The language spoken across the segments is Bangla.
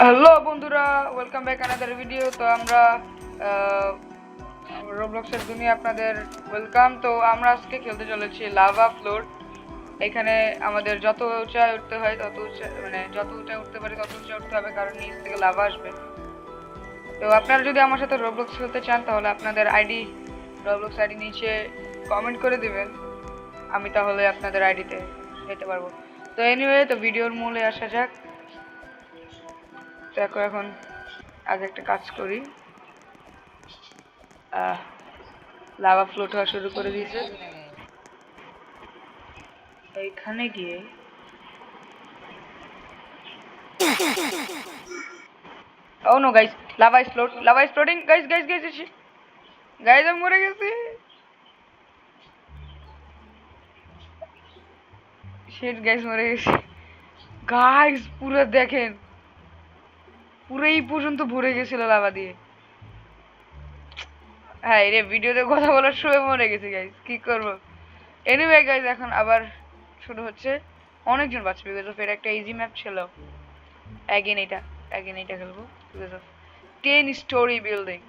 হ্যালো বন্ধুরা, ওয়েলকাম ব্যাক আনাদার ভিডিও। তো আমরা রোবলক্সের দুনিয়া আপনাদের ওয়েলকাম। তো আমরা আজকে খেলতে চলেছি লাভা ফ্লোর। এখানে আমাদের যত উঁচায় উঠতে হয় তত উঁচা, মানে যত উঁচায় উঠতে পারি তত উঁচা উঠতে হবে, কারণ নিচ থেকে লাভা আসবে। তো আপনারা যদি আমার সাথে রোবলক্স খেলতে চান তাহলে আপনাদের রোবলক্স আইডি নিচে কমেন্ট করে দিবেন, আমি তাহলে আপনাদের আইডিতে যেতে পারবো। তো এনিওয়ে, তো ভিডিওর মূলে আসা যাক। দেখো, এখন আগে একটা কাজ করি। লাভা ফ্লোট হওয়া শুরু করে দিয়েছে। এইখানে গিয়ে oh no guys, lava is floating. Guys guys guys guys, আমি মরে গেছি। শিট গাইস, মরে গেছি। গাইস পুরো দেখেন, পুরো এই পর্যন্ত ভরে গেছিল লাভা দিয়ে। হ্যাঁ রে, ভিডিওতে কথা বলার সময় মরে গেছি গাইস, কি করব। এনিওয়ে গাইস, এখন আবার শুরু হচ্ছে। অনেকজন বাঁচবে বিকজ অফ এটা একটা ইজি ম্যাপ ছিল। অ্যাগেন এইটা খেলবো বিকজ অফ 10 স্টোরি বিল্ডিং,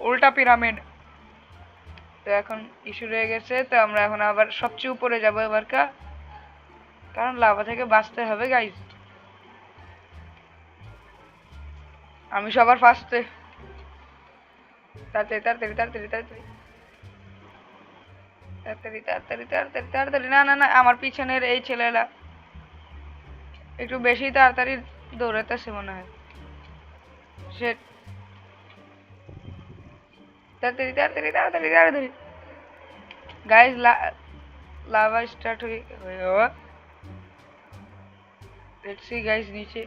উল্টা পিরামিড। তো এখন ইস্যু রয়ে গেছে, তো আমরা এখন আবার সবচেয়ে উপরে যাবো এবার, কারণ লাভা থেকে বাঁচতে হবে গাইজ। আমি সবার ফার্স্টে। তাড়াতাড়ি তাড়াতাড়ি তাড়াতাড়ি তাড়াতাড়ি তাড়াতাড়ি তাড়াতাড়ি তাড়াতাড়ি তাড়াতাড়ি, না না না, আমার পিছনের এই ছেলেরা একটু বেশি তাড়াতাড়ি দৌড়াতেছে মনে হয়। সেট, তাড়াতাড়ি তাড়াতাড়ি তাড়াতাড়ি তাড়াতাড়ি গাইজ, লাভা স্টার্ট হয়ে যাওয়া। লেটস সি গাইজ, নিচে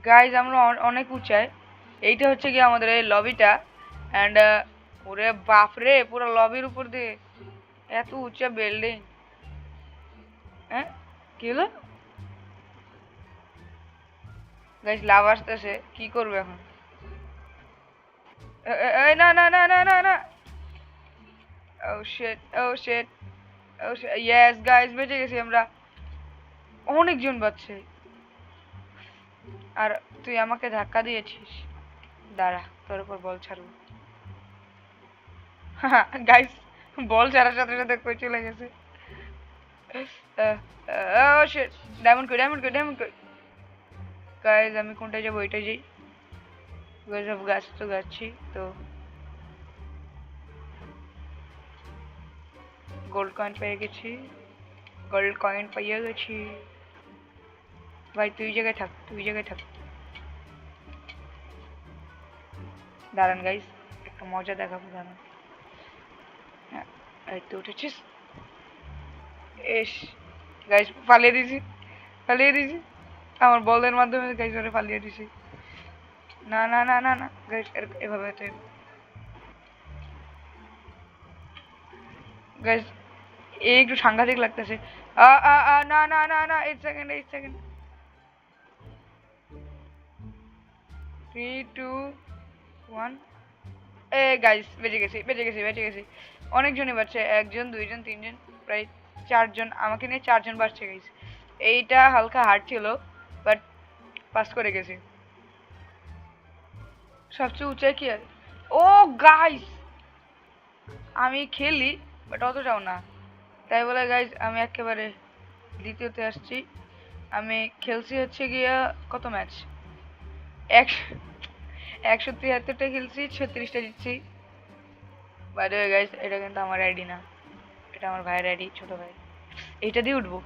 গাইজ আমরা অনেক উঁচায়। এইটা হচ্ছে কি আমাদের এই লবিটা। অ্যান্ড ওরে বাপরে, পুরো লবির উপর দিয়ে এত উঁচা বিল্ডিং। হ্যাঁ, কি হলো গাইজ? লাভ আসতেছে, কি করবে এখন? এই না না না না না না, ও শিট ও শিট ও শিট, ইয়েস গাইজ, বেঁচে গেছি আমরা। অনেকজন বাচ্চা। আর তুই আমাকে ধাক্কা দিয়েছিস, দাঁড়া তোর উপর বল ছাড়বো। গাইজ, বল ছাড়ার সাথে সাথে কই চলে গেছে। ও শিট, ডায়মন্ড কই, ডায়মন্ড কই, ডায়মন্ড কই। গাইজ আমি কোনটায় যাবো? ওইটাই যাই। সব গাছ তো গাছছি তো। গোল্ড কয়েন পেয়ে গেছি, গোল্ড কয়েন পেয়ে গেছি। ভাই তুই জায়গায় থাক, তুই জায়গায় থাক। দাঁড়ান গাইজ, একটা মজা দেখাবো, দাঁড়ান। হ্যাঁ, এই তো উঠেছিস। এস গাইজ, পালিয়ে দিছি, পালিয়ে দিছি। আমার বলের মাধ্যমে গাইজ ওরে পালিয়ে দিছি। না না না না না গাইজ, এভাবে তো গাইজ একটু সাংঘাতিক লাগতেছে। না না না না, 8 সেকেন্ড 8 সেকেন্ড। 3 2 1। এ গাইস, বেঁচে গেছি বেঁচে গেছি বেঁচে গেছি। অনেকজনই বাড়ছে, একজন দুইজন তিনজন, প্রায় চারজন, আমাকে নিয়ে চারজন বাড়ছে গাইস। এইটা হালকা হার্ড ছিল, বাট পাস করে গেছি। সবচেয়ে উঁচাই কি আর, ও গাইস আমি খেলি বাট অতটাও না, তাই বলে গাইস আমি একেবারে দ্বিতীয়তে আসছি। আমি খেলছি হচ্ছে গিয়া কত ম্যাচ, 173টা খেলছি, 36টা জিতছি। বাই দ্য ওয়ে গাইস, এটা কিন্তু আমার আইডি না, এটা আমার ভাইয়ের আইডি, ছোট ভাই। এইটা দিয়ে উঠবো।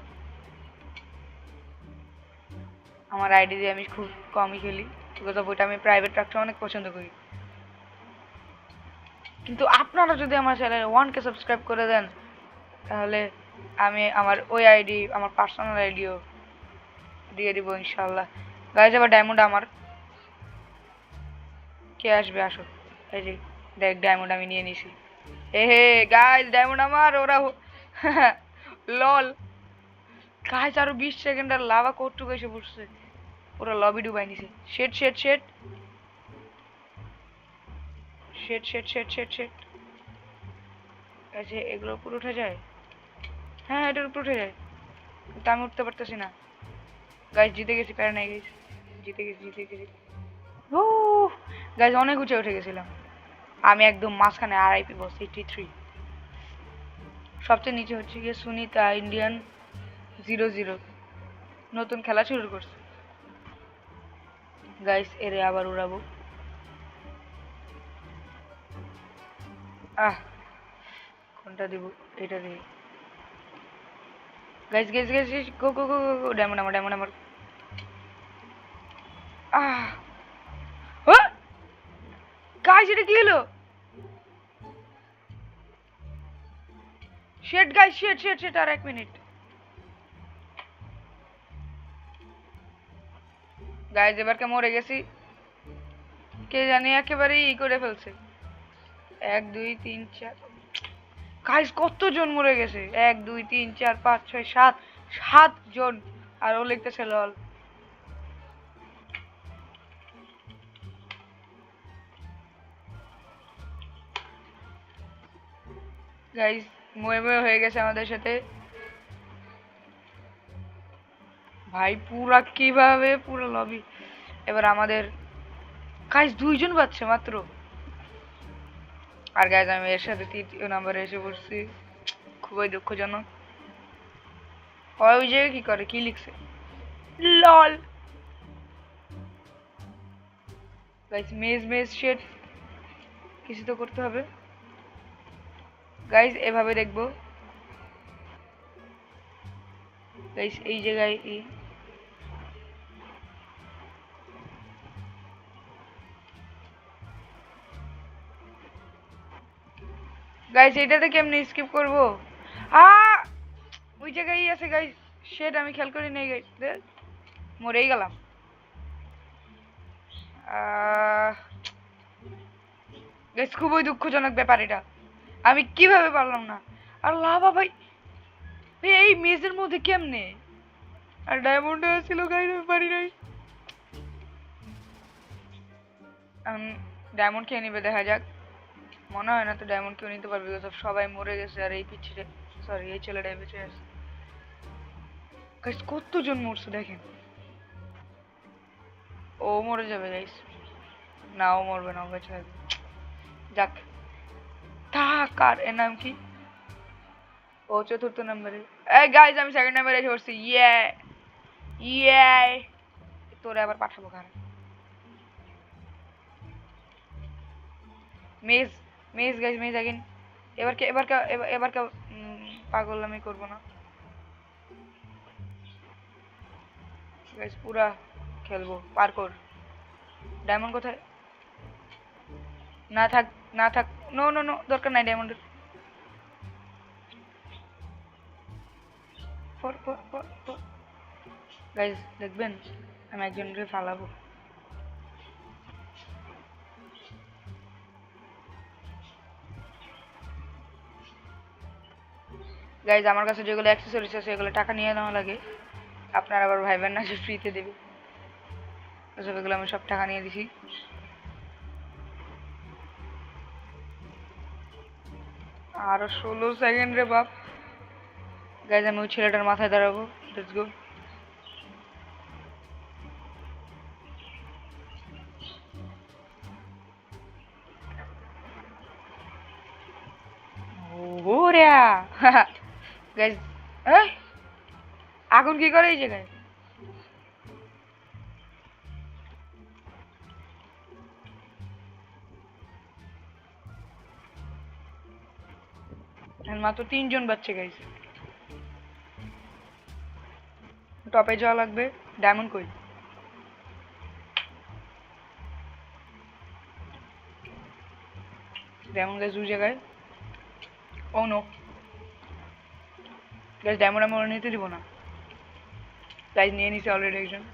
আমার আইডি দিয়ে আমি খুব কমই খেলি, বিকজ অফ ওইটা আমি প্রাইভেট রাখতে অনেক পছন্দ করি। কিন্তু আপনারা যদি আমার চ্যানেলে 1K সাবস্ক্রাইব করে দেন তাহলে আমি আমার ওই আইডি, আমার পার্সোনাল আইডিও দিয়ে দিব ইনশাল্লাহ। গাইজ এবার ডায়মন্ড আমার। কে আসবে আসো, এই যে দেখ ডায়মন্ড আমি নিয়ে নিছি। হে হে গাইজ, ডায়মন্ড আমার, ওরা লল। গাইজ আরো 20 সেকেন্ড আর লাভা কটুক এসে পড়ছে, পুরো লবি ডুবাই নিছে। শেট শেট শেট শেট শেট শেট শেট শেট। আচ্ছা এগুলো উপরে উঠে যায়? হ্যাঁ এটার উপরে উঠে যায়, কিন্তু আমি উঠতে পারতেছি না। গাইজ জিতে গেছি, প্যারা নাই গাইজ, জিতে গেছি। ও গাইস, অনেক উঁচে উঠে গেছিলাম। আমি একদম মাঝখানে আরআইপি বস 83। সবচেয়ে নিচে হচ্ছে গিয়ে সুনিতা ইন্ডিয়ান 00 নতুন খেলা শুরু করছে। গাইস এরে আবার উড়াবো। কোনটা দিব? এটা দিই। গাইস গাইস গাইস গো গো গো গো, ডায়মন্ড আমার। গাইস এটা কি হলো? শিট গাইস, শিট আর 1 মিনিট। গাইস এবার কে মরে গেছি, কে জানি একেবারে করে ফেলছে। 1 2 3 4 গাইস কতজন মরে গেছে? 1 2 3 4 5 6 7 জন। আর ও লিখতেছে লল। গাইস ময়ে হয়ে গেছে আমাদের সাথে ভাই, পুরা কিভাবে পুরো লবি। এবার আমাদের গাইস 2 জন বাঁচছে মাত্র। আর গাইস আমি এর সাথে 3 নম্বরে এসে পড়ছি, খুবই দুঃখজনক। ওই যে কি করে, কি লিখছে লল। গাইস মেজ শিট, কিছু তো করতে হবে। গাইস এভাবে দেখবো। গাইস এই জায়গায় গাইস এটাতে কেমনে স্কিপ করব? ওই জায়গায় আছে গাইস। শিট আমি খেয়াল করি নাই গাইস, মরেই গেলাম। গাইস খুবই দুঃখজনক ব্যাপার এটা, আমি কিভাবে পারলাম না। আর লাভা ভাই, এই মেজের মধ্যে কেমনে? আর ডায়মন্ড ছিল গাইস, আমি পারি নাই। ডায়মন্ড খেয়ে নিবে, দেখা যাক। মনে হয় না তো ডায়মন্ড কেউ নিতে পারবে, সব সবাই মরে গেছে। আর এই পিছিয়ে সরি এই ছেলেটাই বেঁচে আছে। গাইস কতজন মরছে দেখেন। ও মরে যাবে গাইস। না ও মরবে না, ও বেঁচে থাকবে। যাক, থাক। আর এর নাম কি? ও 4র্থ নম্বরে। এই গাইস আমি 2nd নম্বরে এসে পড়ছি। ইয়ে তোরে আবার পাঠাবো কার? মেজ গাইস, মেজ अगेन। এবার কে পাগল আমি করব না গাইস, পুরা খেলবো পারকোর। ডায়মন্ড কোথায়? না থাক, না থাক। নো দরকার নাই ডায়মন্ডের। গাইস দেখবেন আমি একজনকে ফালাবো। গাইস আমার কাছে যেগুলো অ্যাকসেসরিজ আছে সেগুলো টাকা নিয়ে নেওয়া লাগে। আপনারা আবার ভাইবেন না যে ফ্রিতে দেবে, এগুলো আমি সব টাকা নিয়ে দিছি। আরো 16 সেকেন্ড রে বাপ। গাইস আমি ওই ছেলেটার মাথায় দাঁড়াবো। Let's go. ওরে গাইস, এই আগুন কি করে এই জায়গায়? মাত্র 3 জন বাচ্চা গাইস। টপে যাওয়া লাগবে। ডায়মন্ড কই? ডায়মন্ড গাইস ওই জায়গায়। ও নো গাইস, ডায়মন্ড আমরা নিতে দিব না। গাইস নিয়ে নিছে অলরেডি একজন।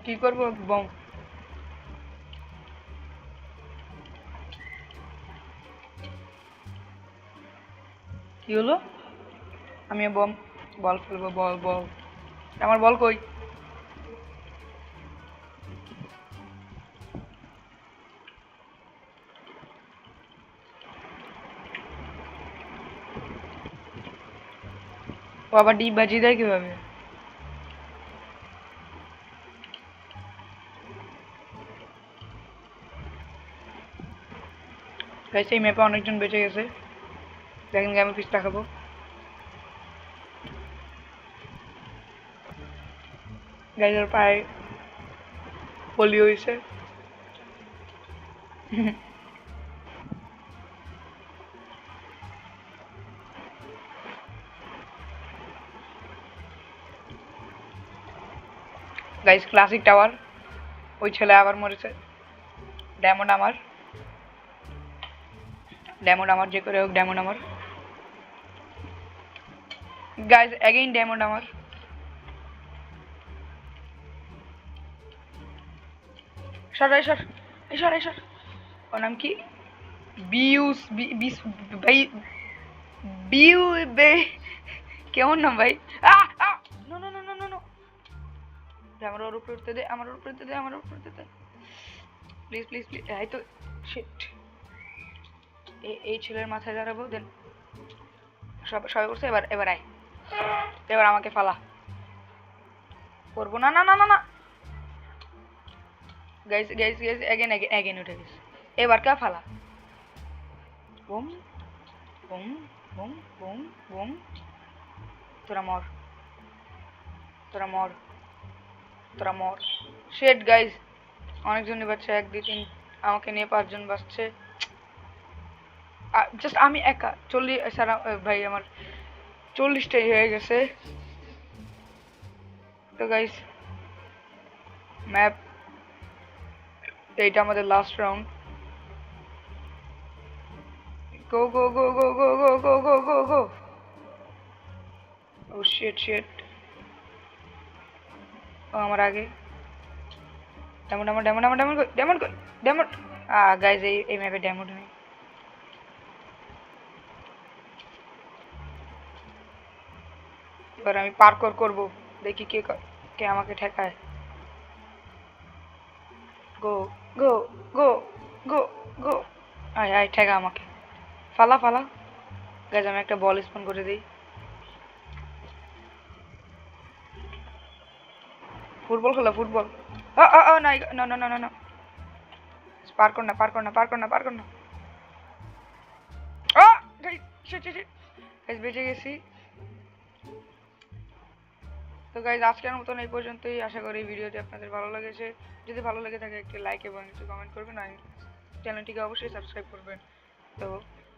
কি করব? বম। কি হলো? আমি বম বল ফেলবো। বল আমার বল কই? ও আবার ডিপ বাজি দেয় কিভাবে? গাইস এই ম্যাপে অনেকজন বেঁচে গেছে, দেখেন আমি পিস্তা খাবো। গাইজের পায়ে বলি হয়েছে। গাইস ক্লাসিক টাওয়ার, ওই ছেলে আবার মরেছে। ডায়মন্ড আমার, ডায়মন্ড আমার, যে করে হোক ডায়মন্ড আমার। গাইস অ্যাগেইন ডায়মন্ড আমার। সর সর সর সর। ওর নাম কি? বিউস বিস ভাই, বিউ বে, কেমন নাম ভাই? No no no no no no, আমার ওর উপরে উঠতে দে, আমার উপরে উঠতে দে, আমার উপরে উঠতে দে, প্লিজ প্লিজ প্লিজ। এই তো শিট, এই ছেলের মাথায় দাঁড়াবো দেন। সবাই করছে, এবার এবার আয়, এবার আমাকে ফালা। করবো না না না না না। Guys guys guys again again উঠে গেছে, এবার কে ফালা। Boom boom boom boom boom. তোরা মর, তোরা মর, তোরা মর। শেট গাইস, অনেকজনই বাচ্চা, 1 2 3 আমাকে নিয়ে 5 জন বাঁচছে। জাস্ট আমি একা 40 সারা ভাই আমার 40টাই হয়ে গেছে। তো গাইস ম্যাপ, এইটা আমাদের last round. Go go go go go go go go go go. Oh shit shit, ও আমার আগে। Demon demon demon demon demon demon demon. Guys এই ম্যাপে ডেমন নেই। এবার আমি পার্কোর করব, দেখি কে কে আমাকে ঠেকায়। গো গো গো গো গো। আয় আয় ঠেকা আমাকে, ফালা ফালা। গাইস আমি একটা বল স্পন করে দিই। ফুটবল খেলা ফুটবল। না না না না না, পার কর না পার কর না পার কর না পার কর না। Guys shit shit shit, guys বেঁচে গেছি। তো গাইস আজকের মতন এই পর্যন্তই, আশা করি ভিডিওটি আপনাদের ভালো লেগেছে। যদি ভালো লেগে থাকে একটি লাইক এবং একটু কমেন্ট করবেন, আর চ্যানেলটিকে অবশ্যই সাবস্ক্রাইব করবেন। তো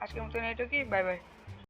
আজকের মতন এইটুকুই, বাই বাই।